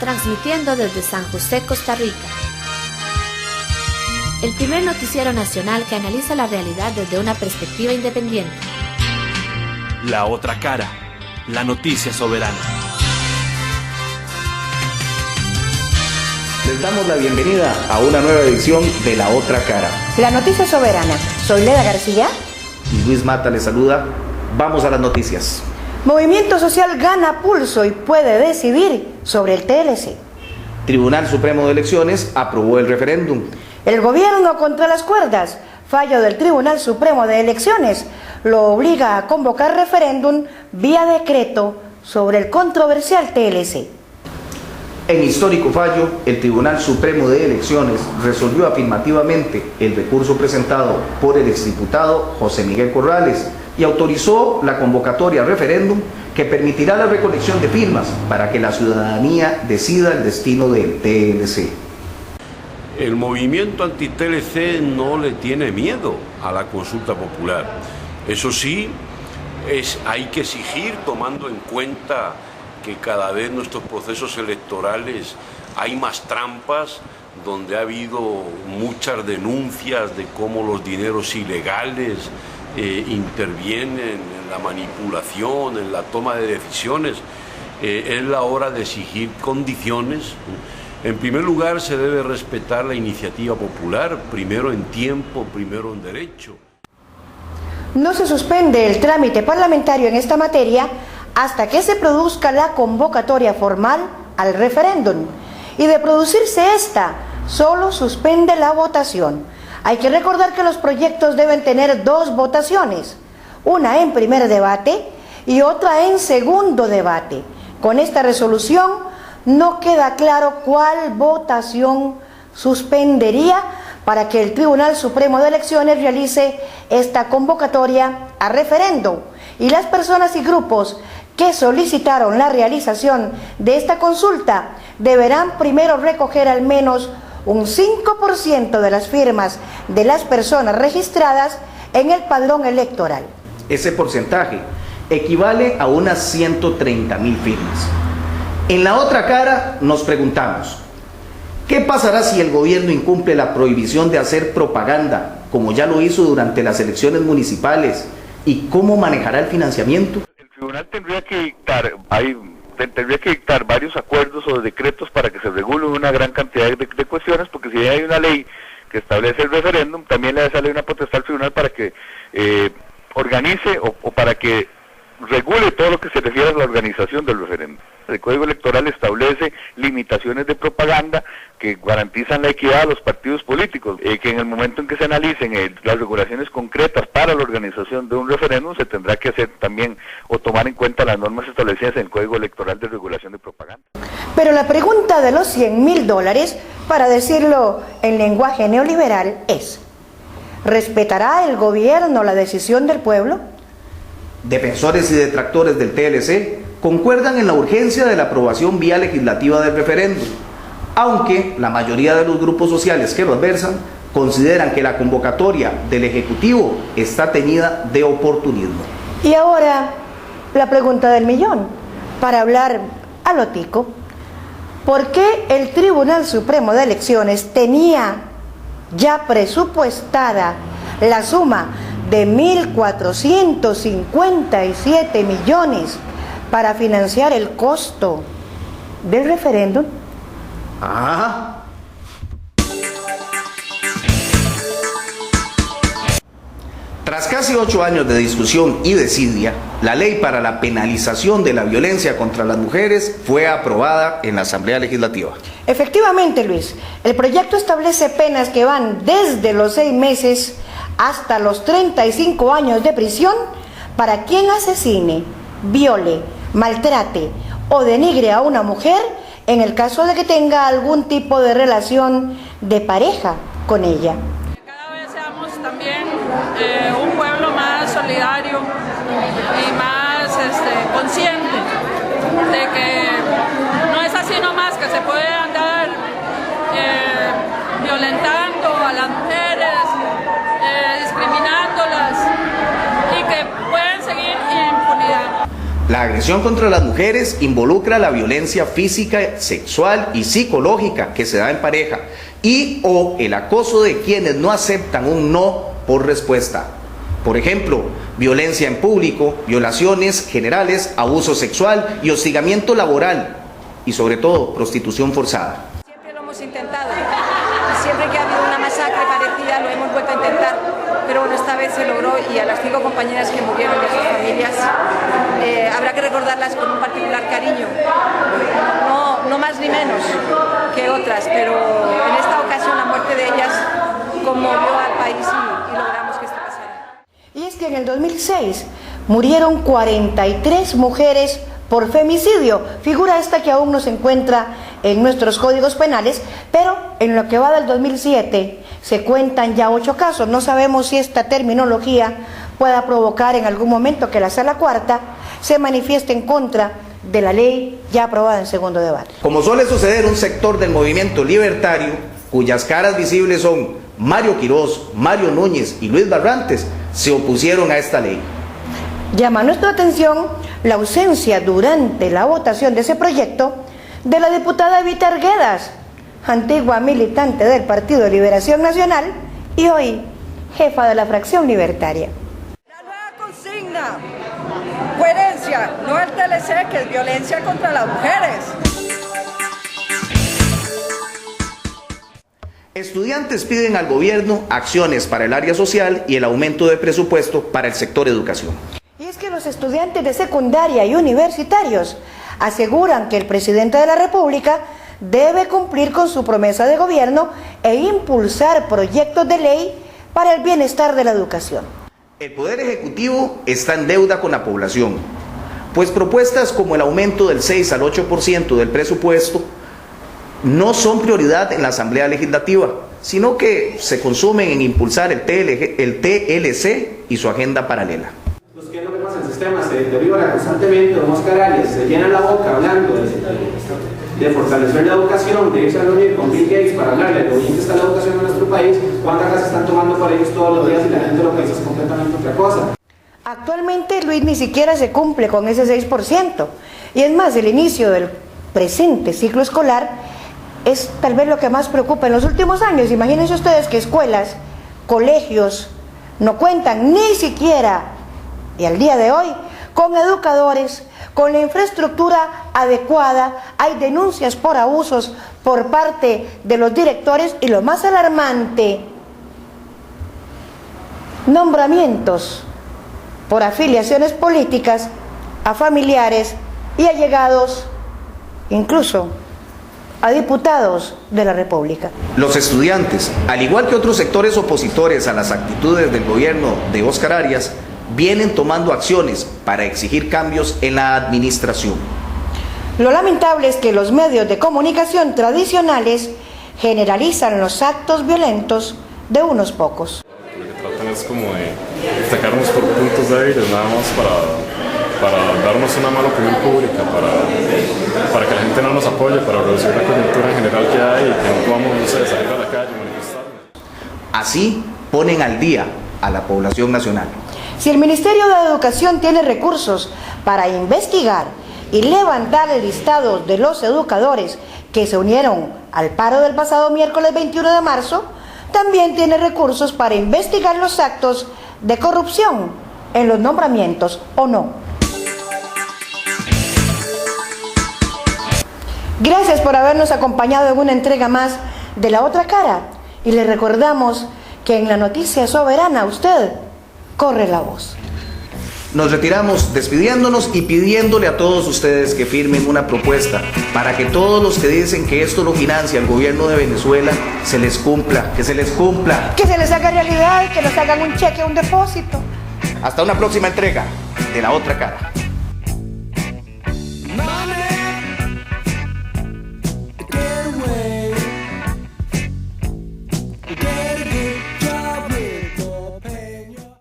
transmitiendo desde San José, Costa Rica. El primer noticiero nacional que analiza la realidad desde una perspectiva independiente. La otra cara, la noticia soberana. Les damos la bienvenida a una nueva edición de La Otra Cara. La noticia soberana. Soy Leda García. Y Luis Mata les saluda. Vamos a las noticias. Movimiento Social gana pulso y puede decidir sobre el TLC. Tribunal Supremo de Elecciones aprobó el referéndum. El gobierno contra las cuerdas. Fallo del Tribunal Supremo de Elecciones lo obliga a convocar referéndum vía decreto sobre el controversial TLC. En histórico fallo, el Tribunal Supremo de Elecciones resolvió afirmativamente el recurso presentado por el exdiputado José Miguel Corrales y autorizó la convocatoria a referéndum que permitirá la recolección de firmas para que la ciudadanía decida el destino del TLC. El movimiento anti-TLC no le tiene miedo a la consulta popular. Eso sí, hay que exigir, tomando en cuenta que cada vez en nuestros procesos electorales hay más trampas, donde ha habido muchas denuncias de cómo los dineros ilegales intervienen en la manipulación, en la toma de decisiones. Es la hora de exigir condiciones. En primer lugar, se debe respetar la iniciativa popular, primero en tiempo, primero en derecho. No se suspende el trámite parlamentario en esta materia hasta que se produzca la convocatoria formal al referéndum. Y de producirse esta, solo suspende la votación. Hay que recordar que los proyectos deben tener dos votaciones, una en primer debate y otra en segundo debate. Con esta resolución no queda claro cuál votación suspendería para que el Tribunal Supremo de Elecciones realice esta convocatoria a referéndum, y las personas y grupos que solicitaron la realización de esta consulta deberán primero recoger al menos un 5% de las firmas de las personas registradas en el padrón electoral. Ese porcentaje equivale a unas 130,000 firmas. En la otra cara nos preguntamos, ¿qué pasará si el gobierno incumple la prohibición de hacer propaganda, como ya lo hizo durante las elecciones municipales? ¿Y cómo manejará el financiamiento? El tribunal tendría que dictar varios acuerdos o decretos para que se regule una gran cantidad de cuestiones, porque si hay una ley que establece el referéndum, también le sale una potestad al tribunal para que organice o para que regule todo lo que se refiere a la organización del referéndum. El Código Electoral establece limitaciones de propaganda que garantizan la equidad a los partidos políticos, que en el momento en que se analicen las regulaciones concretas para la organización de un referéndum, se tendrá que hacer también o tomar en cuenta las normas establecidas en el Código Electoral de regulación de propaganda. Pero la pregunta de los $100,000, para decirlo en lenguaje neoliberal, es: ¿respetará el gobierno la decisión del pueblo? Defensores y detractores del TLC concuerdan en la urgencia de la aprobación vía legislativa del referéndum, aunque la mayoría de los grupos sociales que lo adversan consideran que la convocatoria del Ejecutivo está teñida de oportunismo. Y ahora, la pregunta del millón, para hablar a lo tico: ¿por qué el Tribunal Supremo de Elecciones tenía ya presupuestada la suma de 1.457 millones para financiar el costo del referéndum? Tras casi 8 años de discusión y desidia, la ley para la penalización de la violencia contra las mujeres fue aprobada en la Asamblea Legislativa. Efectivamente, Luis, el proyecto establece penas que van desde los 6 meses hasta los 35 años de prisión para quien asesine, viole, maltrate o denigre a una mujer en el caso de que tenga algún tipo de relación de pareja con ella. Cada vez seamos también un pueblo más solidario y más consciente de que no es así nomás que se puede andar violentando a las mujeres, discriminándolas, y que pueden seguir en impunidad. La agresión contra las mujeres involucra la violencia física, sexual y psicológica que se da en pareja y o el acoso de quienes no aceptan un no por respuesta. Por ejemplo, violencia en público, violaciones generales, abuso sexual y hostigamiento laboral y sobre todo prostitución forzada. Siempre lo hemos intentado y siempre que ha habido una masacre parecida lo hemos vuelto a intentar. Pero bueno, esta vez se logró y a las 5 compañeras que murieron y a sus familias habrá que recordarlas con un particular cariño, no más ni menos que otras, pero en esta ocasión la muerte de ellas conmovió al país y logramos que esto pasara. Y es que en el 2006 murieron 43 mujeres por femicidio, figura esta que aún no se encuentra en nuestros códigos penales, pero en lo que va del 2007 se cuentan ya 8 casos. No sabemos si esta terminología pueda provocar en algún momento que la Sala Cuarta se manifieste en contra de la ley ya aprobada en segundo debate. Como suele suceder, un sector del movimiento libertario, cuyas caras visibles son Mario Quirós, Mario Núñez y Luis Barrantes, se opusieron a esta ley. Llama nuestra atención la ausencia durante la votación de ese proyecto de la diputada Evita Arguedas, antigua militante del Partido de Liberación Nacional y hoy jefa de la fracción libertaria. La nueva consigna, coherencia, no el TLC, que es violencia contra las mujeres. Estudiantes piden al gobierno acciones para el área social y el aumento de presupuesto para el sector educación. Y es que los estudiantes de secundaria y universitarios aseguran que el presidente de la República debe cumplir con su promesa de gobierno e impulsar proyectos de ley para el bienestar de la educación. El Poder Ejecutivo está en deuda con la población, pues propuestas como el aumento del 6 al 8% del presupuesto no son prioridad en la Asamblea Legislativa, sino que se consumen en impulsar el TLC y su agenda paralela. ¿Qué es lo que pasa? El sistema se deteriora constantemente, don Oscar Arias se llena la boca hablando de fortalecer la educación, de irse a reunir con Bill Gates para hablarle de lo bien que está la educación en nuestro país, cuántas casas están tomando para ellos todos los días y la gente lo que dice es completamente otra cosa. Actualmente, Luis, ni siquiera se cumple con ese 6%. Y es más, el inicio del presente ciclo escolar es tal vez lo que más preocupa en los últimos años. Imagínense ustedes que escuelas, colegios no cuentan ni siquiera, y al día de hoy, con educadores, con la infraestructura adecuada. Hay denuncias por abusos por parte de los directores y lo más alarmante, nombramientos por afiliaciones políticas a familiares y allegados, incluso a diputados de la República. Los estudiantes, al igual que otros sectores opositores a las actitudes del gobierno de Oscar Arias, vienen tomando acciones para exigir cambios en la administración. Lo lamentable es que los medios de comunicación tradicionales generalizan los actos violentos de unos pocos. Lo que tratan es como de destacarnos por puntos débiles, nada más para darnos una mala opinión pública, para que la gente no nos apoye, para reducir la coyuntura en general que hay y que no podamos, no sé, salir a la calle, manifestarnos. Así ponen al día a la población nacional. Si el Ministerio de Educación tiene recursos para investigar y levantar el listado de los educadores que se unieron al paro del pasado miércoles 21 de marzo, también tiene recursos para investigar los actos de corrupción en los nombramientos o no. Gracias por habernos acompañado en una entrega más de La Otra Cara y le recordamos que en la Noticia Soberana usted corre la voz. Nos retiramos despidiéndonos y pidiéndole a todos ustedes que firmen una propuesta para que todos los que dicen que esto lo financia el gobierno de Venezuela se les cumpla, que se les cumpla. Que se les haga realidad, que nos hagan un cheque, un depósito. Hasta una próxima entrega de La Otra Cara.